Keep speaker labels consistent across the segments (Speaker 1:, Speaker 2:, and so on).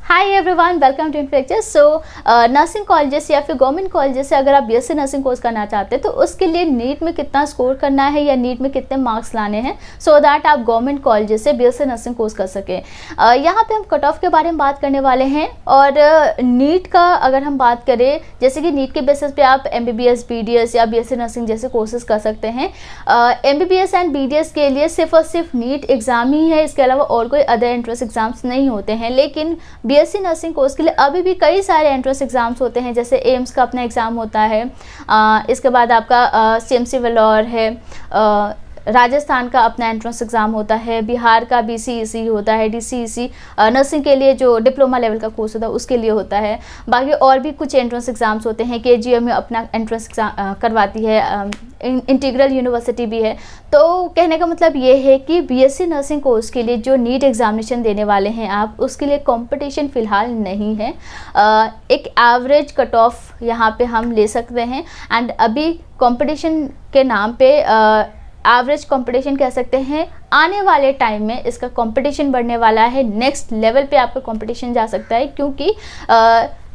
Speaker 1: Hi everyone, welcome to Inflecture. So nursing colleges या फिर government colleges से अगर आप बीएससी नर्सिंग कोर्स करना चाहते हैं तो उसके लिए नीट में कितना स्कोर करना है या नीट में कितने मार्क्स लाने हैं सो दैट आप गवर्नमेंट कॉलेजेस से बीएससी नर्सिंग कोर्स कर सकें। यहाँ पे हम कट ऑफ के बारे में बात करने वाले हैं। और नीट का अगर हम बात करें, जैसे कि नीट के बेसिस पे आप एमबीबीएस, बीडीएस या बीएससी नर्सिंग जैसे कोर्सेज कर सकते हैं। एमबीबीएस एंड बीडीएस के लिए सिर्फ और सिर्फ नीट एग्ज़ाम ही है, इसके अलावा और कोई अदर एंट्रेंस एग्जाम्स नहीं होते हैं। लेकिन बीएससी नर्सिंग कोर्स के लिए अभी भी कई सारे एंट्रेंस एग्जाम्स होते हैं, जैसे एम्स का अपना एग्ज़ाम होता है, इसके बाद आपका सीएमसी वेलोर है, राजस्थान का अपना एंट्रेंस एग्ज़ाम होता है, बिहार का बीसीईसी होता है, डीसीईसी नर्सिंग के लिए जो डिप्लोमा लेवल का कोर्स होता है उसके लिए होता है। बाकी और भी कुछ एंट्रेंस एग्ज़ाम्स होते हैं, केजीएम में अपना एंट्रेंस एग्ज़ाम करवाती है, इंटीग्रल यूनिवर्सिटी भी है। तो कहने का मतलब ये है कि बीएससी नर्सिंग कोर्स के लिए जो नीट एग्जामिनेशन देने वाले हैं आप, उसके लिए कंपटीशन फ़िलहाल नहीं है। एक एवरेज कट ऑफ यहाँ पे हम ले सकते हैं। एंड अभी कंपटीशन के नाम पे एवरेज कंपटीशन कह सकते हैं। आने वाले टाइम में इसका कंपटीशन बढ़ने वाला है, नेक्स्ट लेवल पे आपका कंपटीशन जा सकता है। क्योंकि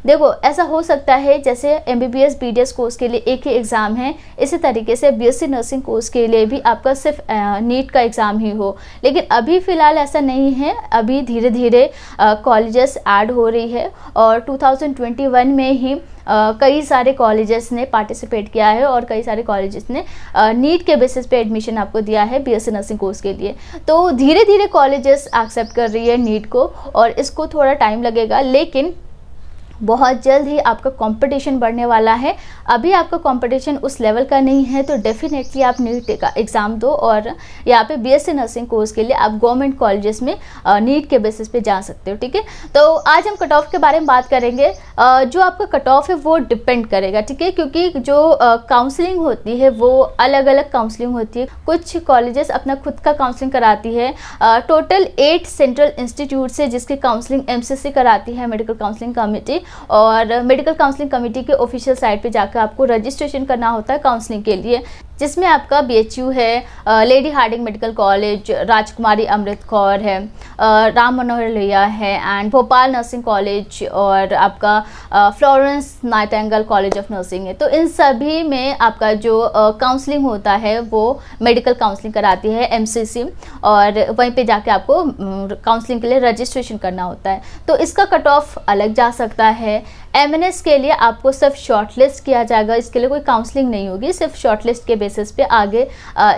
Speaker 1: देखो, ऐसा हो सकता है जैसे एमबीबीएस बीडीएस कोर्स के लिए एक ही एग्ज़ाम है, इसी तरीके से बीएससी नर्सिंग कोर्स के लिए भी आपका सिर्फ नीट का एग्ज़ाम ही हो। लेकिन अभी फ़िलहाल ऐसा नहीं है, अभी धीरे धीरे कॉलेजेस ऐड हो रही है। और 2021 में ही कई सारे कॉलेजेस ने पार्टिसिपेट किया है और कई सारे कॉलेजेस ने नीट के बेसिस पे एडमिशन आपको दिया है बीएससी नर्सिंग कोर्स के लिए। तो धीरे धीरे कॉलेजेस एक्सेप्ट कर रही है नीट को, और इसको थोड़ा टाइम लगेगा, लेकिन बहुत जल्द ही आपका कंपटीशन बढ़ने वाला है। अभी आपका कंपटीशन उस लेवल का नहीं है, तो डेफिनेटली आप नीट का एग्ज़ाम दो और यहाँ पे बीएससी नर्सिंग कोर्स के लिए आप गवर्नमेंट कॉलेजेस में नीट के बेसिस पे जा सकते हो। ठीक है, तो आज हम कट ऑफ के बारे में बात करेंगे। जो आपका कट ऑफ है वो डिपेंड करेगा, ठीक है, क्योंकि जो काउंसलिंग होती है वो अलग अलग काउंसलिंग होती है। कुछ कॉलेजेस अपना खुद का काउंसलिंग कराती है। टोटल 8 सेंट्रल इंस्टीट्यूट से जिसकी काउंसलिंग एमसीसी कराती है, मेडिकल काउंसलिंग कमेटी। और मेडिकल काउंसलिंग कमेटी के ऑफिशियल साइट पे जाकर आपको रजिस्ट्रेशन करना होता है काउंसलिंग के लिए, जिसमें आपका बीएचयू है, लेडी हार्डिंग मेडिकल कॉलेज, राजकुमारी अमृत कौर है, राम मनोहर लोहिया है, एंड भोपाल नर्सिंग कॉलेज, और आपका Florence Nightingale college of nursing है। तो इन सभी में आपका जो काउंसलिंग होता है वो मेडिकल काउंसलिंग कराती है एमसीसी, और वहीं पे जाके आपको काउंसलिंग के लिए रजिस्ट्रेशन करना होता है। तो इसका कट ऑफ अलग जा सकता है। एमएनएस के लिए आपको सिर्फ शॉर्टलिस्ट किया जाएगा, इसके लिए कोई काउंसलिंग नहीं होगी, सिर्फ शॉर्टलिस्ट के बेसिस पे आगे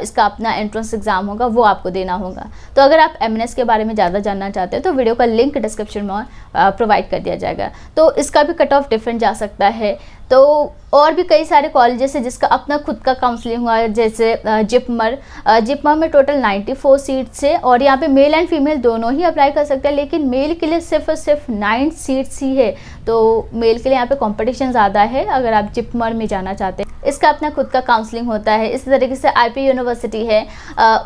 Speaker 1: इसका अपना एंट्रेंस एग्जाम होगा, वो आपको देना होगा। तो अगर आप एमएनएस के बारे में ज़्यादा जानना चाहते हैं तो वीडियो का लिंक डिस्क्रिप्शन में प्रोवाइड कर दिया जाएगा। तो इसका भी कट ऑफ डिफरेंट जा सकता है। तो और भी कई सारे कॉलेजेस है जिसका अपना खुद का काउंसलिंग हुआ है, जैसे जिपमर में टोटल 94 सीट्स है, और यहाँ पे मेल एंड फीमेल दोनों ही अप्लाई कर सकते हैं। लेकिन मेल के लिए सिर्फ और सिर्फ 9 सीट्स ही है, तो मेल के लिए यहाँ पे कंपटीशन ज़्यादा है अगर आप जिपमर में जाना चाहते हैं। इसका अपना खुद का काउंसलिंग होता है। इसी तरीके से आईपी यूनिवर्सिटी है,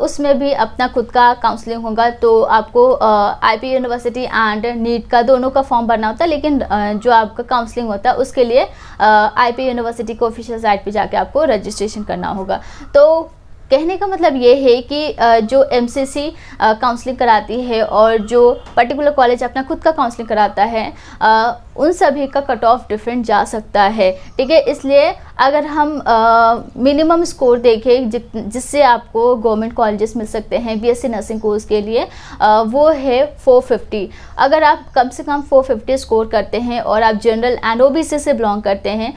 Speaker 1: उसमें भी अपना खुद का काउंसलिंग होगा। तो आपको आईपी यूनिवर्सिटी एंड नीट का दोनों का फॉर्म भरना होता है, लेकिन जो आपका काउंसलिंग होता है उसके लिए आईपी यूनिवर्सिटी को ऑफिशियल साइट पे जाके आपको रजिस्ट्रेशन करना होगा। तो कहने का मतलब ये है कि जो एमसीसी काउंसलिंग कराती है और जो पर्टिकुलर कॉलेज अपना खुद का काउंसलिंग कराता है, उन सभी का कट ऑफ डिफरेंट जा सकता है। ठीक है, इसलिए अगर हम मिनिमम स्कोर देखें जिससे आपको गवर्नमेंट कॉलेजेस मिल सकते हैं बीएससी नर्सिंग कोर्स के लिए, वो है 450। अगर आप कम से कम 450 स्कोर करते हैं और आप जनरल एंड ओबीसी से बिलोंग करते हैं,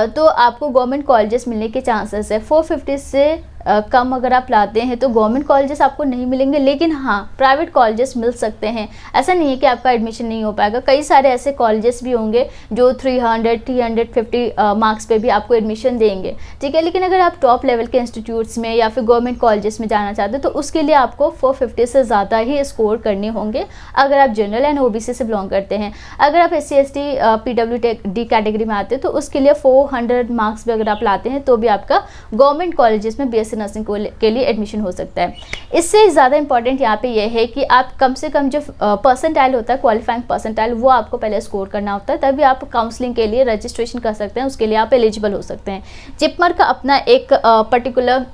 Speaker 1: तो आपको गवर्नमेंट कॉलेजेस मिलने के चांसेस है। 450 से कम अगर आप लाते हैं तो गवर्नमेंट कॉलेजेस आपको नहीं मिलेंगे, लेकिन हाँ प्राइवेट कॉलेजेस मिल सकते हैं। ऐसा नहीं है कि आपका एडमिशन नहीं हो पाएगा। कई सारे ऐसे कॉलेजेस भी होंगे जो 350 मार्क्स पे भी आपको एडमिशन देंगे। ठीक है, लेकिन अगर आप टॉप लेवल के इंस्टीट्यूट्स में या फिर गवर्नमेंट कॉलेजेस में जाना चाहते हैं तो उसके लिए आपको 450 से ज़्यादा ही स्कोर करने होंगे अगर आप जनरल एंड ओबीसी से बिलोंग करते हैं। अगर आप SC ST PWD कैटेगरी में आते हैं तो उसके लिए 400 मार्क्स भी अगर आप लाते हैं तो भी आपका गवर्नमेंट कॉलेजेस में बीएससी नर्सिंग के लिए एडमिशन हो सकता है। इससे ज़्यादा इंपॉर्टेंट यहाँ पे यह है कि आप कम से कम जो परसेंटाइल होता है, क्वालिफाइंग परसेंटाइल, वो आपको पहले स्कोर करना होता है, तभी आप काउंसलिंग के लिए रजिस्ट्रेशन कर सकते हैं, उसके लिए आप एलिजिबल हो सकते हैं। जिपमर का अपना एक पर्टिकुलर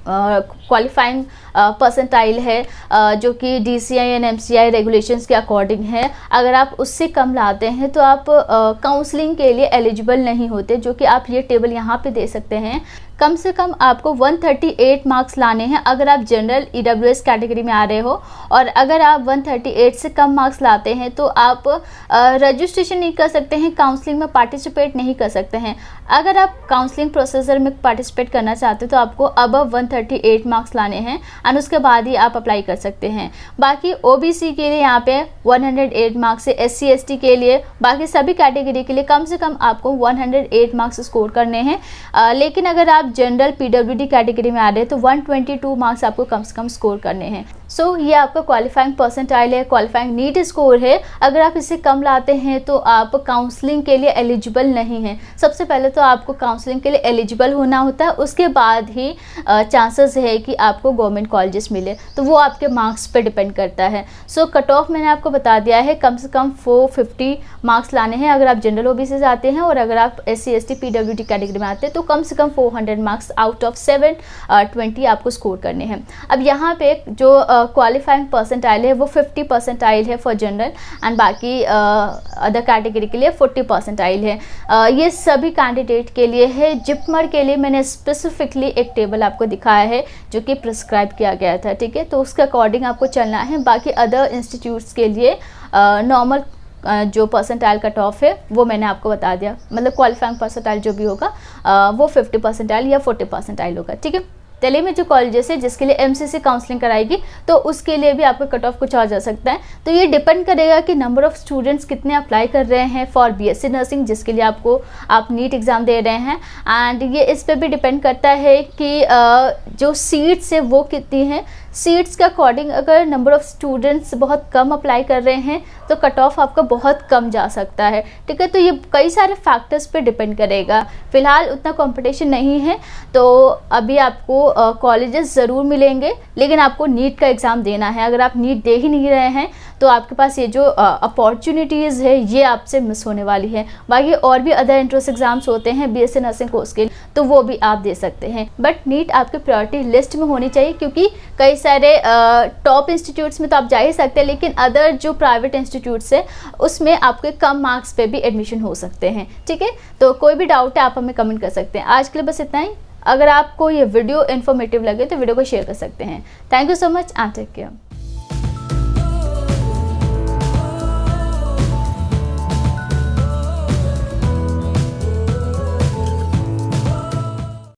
Speaker 1: क्वालिफाइंग परसेंटाइल है जो कि DCI एंड MCI रेगुलेशंस के अकॉर्डिंग है, अगर आप उससे कम लाते हैं तो आप काउंसलिंग के लिए एलिजिबल नहीं होते, जो कि आप ये टेबल यहाँ पे दे सकते हैं। कम से कम आपको 138 मार्क्स लाने हैं अगर आप जनरल EWS कैटेगरी में आ रहे हो, और अगर आप 138 से कम मार्क्स लाते हैं तो आप रजिस्ट्रेशन नहीं कर सकते हैं, काउंसलिंग में पार्टिसिपेट नहीं कर सकते हैं। अगर आप काउंसलिंग प्रोसेसर में पार्टिसिपेट करना चाहते हो तो आपको अबव 138 मार्क्स लाने हैं और उसके बाद ही आप अप्लाई कर सकते हैं। बाकी OBC के लिए यहाँ पे 108 मार्क्स है, SC ST के लिए, बाकी सभी कैटेगरी के लिए कम से कम आपको 108 मार्क्स स्कोर करने हैं। लेकिन अगर आप जनरल PWD कैटेगरी में आ रहे हैं तो 122 मार्क्स आपको कम से कम स्कोर करने हैं। सो ये आपका क्वालिफाइंग परसेंटाइल है, क्वालिफाइंग नीट स्कोर है। अगर आप इसे कम लाते हैं तो आप काउंसलिंग के लिए एलिजिबल नहीं हैं। सबसे पहले तो आपको काउंसलिंग के लिए एलिजिबल होना होता है, उसके बाद ही चांसेस है कि आपको गवर्नमेंट कॉलेजेस मिले, तो वो आपके मार्क्स पे डिपेंड करता है। सो कट ऑफ मैंने आपको बता दिया है, कम से कम 450 मार्क्स लाने हैं अगर आप जनरल OBC से आते हैं, और अगर आप SC ST PWD कैटेगरी में आते हैं तो कम से कम 400 मार्क्स आउट ऑफ 720 आपको स्कोर करने हैं। अब यहाँ पे जो क्वालिफाइंग परसेंटाइल है वो 50 परसेंटाइल है फॉर जनरल, एंड बाकी अदर कैटेगरी के लिए 40 परसेंटाइल है। ये सभी कैंडिडेट के लिए है। जिपमर के लिए मैंने स्पेसिफिकली एक टेबल आपको दिखाया है जो कि प्रिस्क्राइब किया गया था, ठीक है, तो उसके अकॉर्डिंग आपको चलना है। बाकी अदर इंस्टीट्यूट्स के लिए नॉर्मल जो परसेंटाइल कट ऑफ है वो मैंने आपको बता दिया, मतलब क्वालिफाइंग परसेंटाइल जो भी होगा वो 50 परसेंटाइल या 40 परसेंटाइल होगा, ठीक है। दिल्ली में जो कॉलेजेस है जिसके लिए MCC काउंसलिंग कराएगी तो उसके लिए भी आपका कट ऑफ कुछ और जा सकता है। तो ये डिपेंड करेगा कि नंबर ऑफ़ स्टूडेंट्स कितने अप्लाई कर रहे हैं फॉर BSc नर्सिंग, जिसके लिए आप नीट एग्ज़ाम दे रहे हैं, एंड ये इस पर भी डिपेंड करता है कि जो सीट्स है वो कितनी हैं। सीट्स के अकॉर्डिंग अगर नंबर ऑफ़ स्टूडेंट्स बहुत कम अप्लाई कर रहे हैं तो कट ऑफ आपका बहुत कम जा सकता है, ठीक है। तो ये कई सारे फैक्टर्स पे डिपेंड करेगा। फ़िलहाल उतना कंपटीशन नहीं है तो अभी आपको कॉलेजेस ज़रूर मिलेंगे, लेकिन आपको नीट का एग्ज़ाम देना है। अगर आप नीट दे ही नहीं रहे हैं तो आपके पास ये जो अपॉर्चुनिटीज़ है ये आपसे मिस होने वाली है। बाकी और भी अदर एंट्रेंस एग्ज़ाम्स होते हैं BSc नर्सिंग कोर्स के, तो वो भी आप दे सकते हैं, बट नीट आपके प्रायोरिटी लिस्ट में होनी चाहिए, क्योंकि कई सारे टॉप इंस्टीट्यूट्स में तो आप जा ही सकते हैं, लेकिन अदर जो प्राइवेट इंस्टीट्यूट्स है उसमें आपके कम मार्क्स पे भी एडमिशन हो सकते हैं, ठीक है। तो कोई भी डाउट है आप हमें कमेंट कर सकते हैं। आज के लिए बस इतना ही। अगर आपको ये वीडियो इन्फॉर्मेटिव लगे तो वीडियो को शेयर कर सकते हैं। Thank you so much and take care.